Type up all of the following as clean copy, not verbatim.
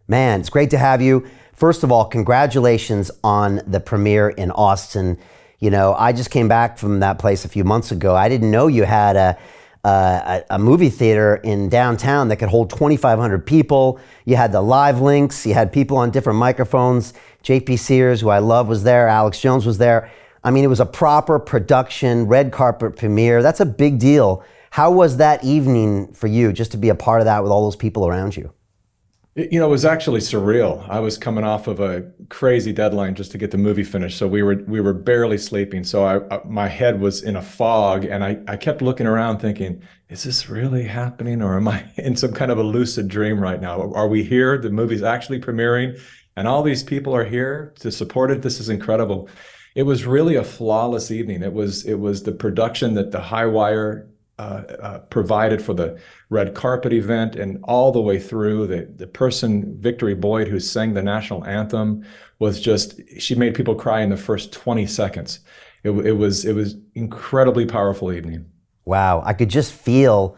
Man, it's great to have you. First of all, congratulations on the premiere in Austin. You know, I just came back from that place a few months ago. I didn't know you had a movie theater in downtown that could hold 2,500 people. You had the live links. You had people on different microphones. JP Sears, who I love, was there. Alex Jones was there. I mean, it was a proper production, red carpet premiere. That's a big deal. How was that evening for you, just to be a part of that with all those people around you? It was actually surreal. I was coming off of a crazy deadline just to get the movie finished, so we were barely sleeping. So my head was in a fog, and I kept looking around, thinking, "Is this really happening, or am I in some kind of a lucid dream right now? Are we here? The movie's actually premiering, and all these people are here to support it. This is incredible." It was really a flawless evening. It was the production that the High Wire provided for the red carpet event, and all the way through the person, Victory Boyd, who sang the national anthem, she made people cry in the first 20 seconds. It was incredibly powerful evening. Wow, I could just feel,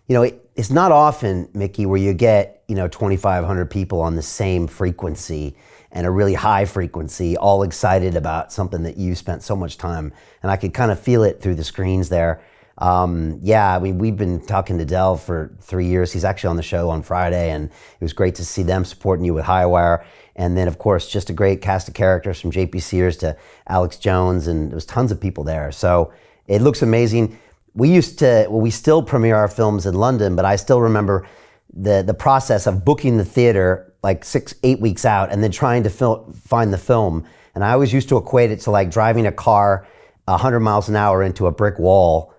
it's not often, Mikki, where you get, 2,500 people on the same frequency and a really high frequency, all excited about something that you spent so much time. And I could kind of feel it through the screens there. Yeah, I mean, we've been talking to Del for 3 years. He's actually on the show on Friday, and it was great to see them supporting you with Highwire. And then, of course, just a great cast of characters from JP Sears to Alex Jones, and there was tons of people there. So it looks amazing. We still premiere our films in London, but I still remember the process of booking the theater like 6-8 weeks out and then trying to find the film. And I always used to equate it to like driving a car 100 miles an hour into a brick wall,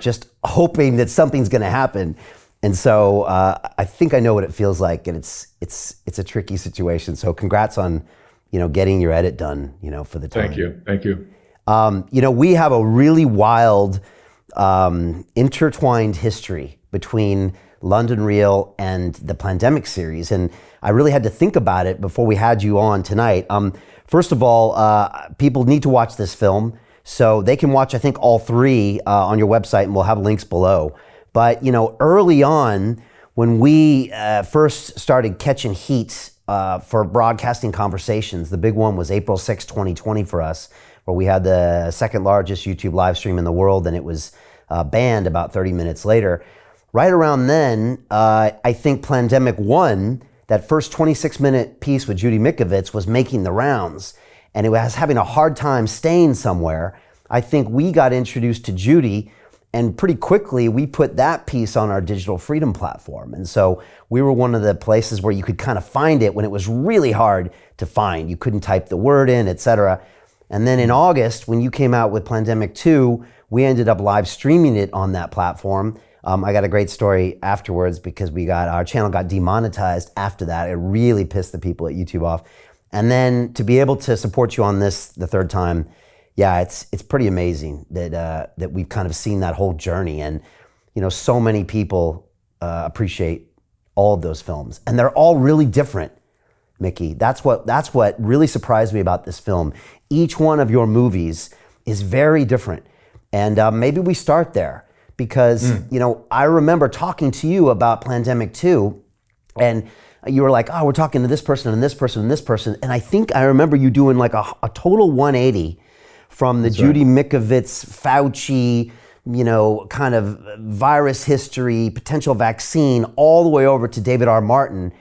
just hoping that something's going to happen. And so I think I know what it feels like, and it's a tricky situation. So congrats on, getting your edit done, for the time. Thank you. We have a really wild, intertwined history between London Real and the Plandemic series, and I really had to think about it before we had you on tonight. First of all, people need to watch this film. So they can watch, I think, all three on your website, and we'll have links below. But, early on, when we first started catching heat for broadcasting conversations, the big one was April 6, 2020 for us, where we had the second largest YouTube live stream in the world, and it was banned about 30 minutes later. Right around then, I think Plandemic 1, that first 26-minute piece with Judy Mikovits, was making the rounds. And it was having a hard time staying somewhere. I think we got introduced to Judy, and pretty quickly we put that piece on our Digital Freedom platform. And so we were one of the places where you could kind of find it when it was really hard to find. You couldn't type the word in, etc. And then in August, when you came out with Plandemic 2, we ended up live streaming it on that platform. I got a great story afterwards because our channel got demonetized after that. It really pissed the people at YouTube off. And then to be able to support you on this the third time, yeah, it's pretty amazing that we've kind of seen that whole journey. And so many people appreciate all of those films, and they're all really different, Mikki. That's what really surprised me about this film. Each one of your movies is very different, and maybe we start there because I remember talking to you about Plandemic 2, and you were like, "Oh, we're talking to this person and this person and this person," and I think I remember you doing like a total 180 from the Judy Mikovits, Fauci, kind of virus history, potential vaccine, all the way over to David R. Martin.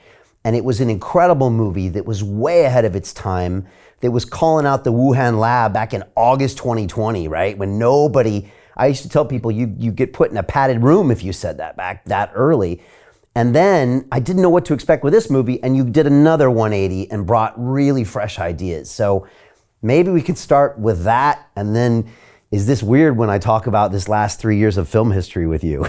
And it was an incredible movie that was way ahead of its time, that was calling out the Wuhan lab back in August 2020, right? When I used to tell people you get put in a padded room if you said that back that early. And then I didn't know what to expect with this movie, and you did another 180 and brought really fresh ideas. So maybe we could start with that, and then is this weird when I talk about this last 3 years of film history with you?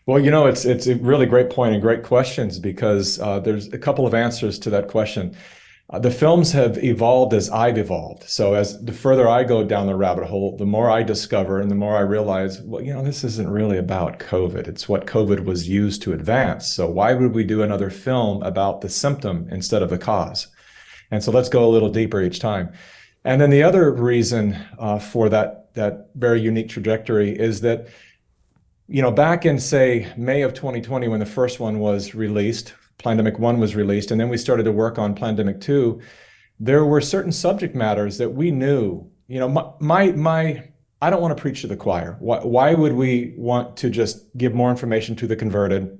Well, it's a really great point and great questions, because there's a couple of answers to that question. The films have evolved as I've evolved. So as the further I go down the rabbit hole, the more I discover and the more I realize, well, this isn't really about COVID. It's what COVID was used to advance. So why would we do another film about the symptom instead of the cause? And so let's go a little deeper each time. And then the other reason for that very unique trajectory is that, back in, say, May of 2020, when the first one was released, Plandemic 1 was released, and then we started to work on Plandemic 2, there were certain subject matters that we knew, I don't want to preach to the choir. Why would we want to just give more information to the converted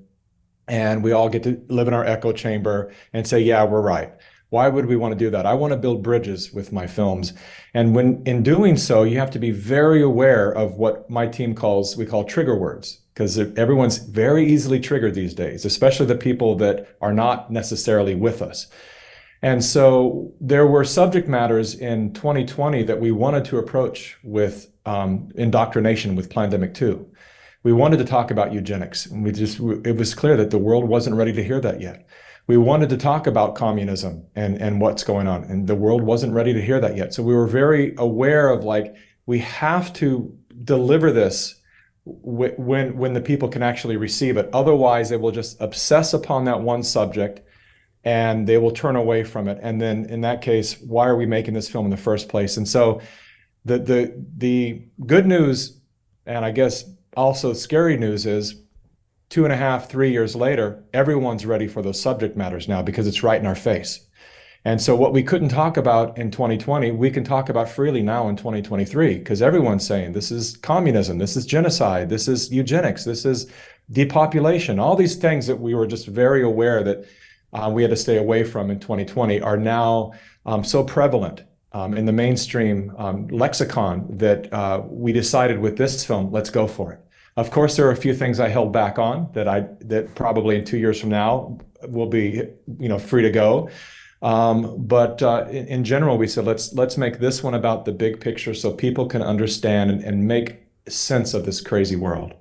and we all get to live in our echo chamber and say, yeah, we're right? Why would we want to do that? I want to build bridges with my films. And when in doing so, you have to be very aware of what my team we call trigger words, because everyone's very easily triggered these days, especially the people that are not necessarily with us. And so there were subject matters in 2020 that we wanted to approach with indoctrination with Plandemic 2. We wanted to talk about eugenics, and it was clear that the world wasn't ready to hear that yet. We wanted to talk about communism and what's going on, and the world wasn't ready to hear that yet. So we were very aware of we have to deliver this when the people can actually receive it. Otherwise, they will just obsess upon that one subject and they will turn away from it. And then in that case, why are we making this film in the first place? And so the good news, and I guess also scary news, is 2.5, 3 years later, everyone's ready for those subject matters now because it's right in our face. And so what we couldn't talk about in 2020, we can talk about freely now in 2023, because everyone's saying this is communism, this is genocide, this is eugenics, this is depopulation. All these things that we were just very aware that we had to stay away from in 2020 are now so prevalent in the mainstream lexicon that we decided with this film, let's go for it. Of course, there are a few things I held back on that probably in 2 years from now will be free to go. But in general, we said let's make this one about the big picture so people can understand and make sense of this crazy world.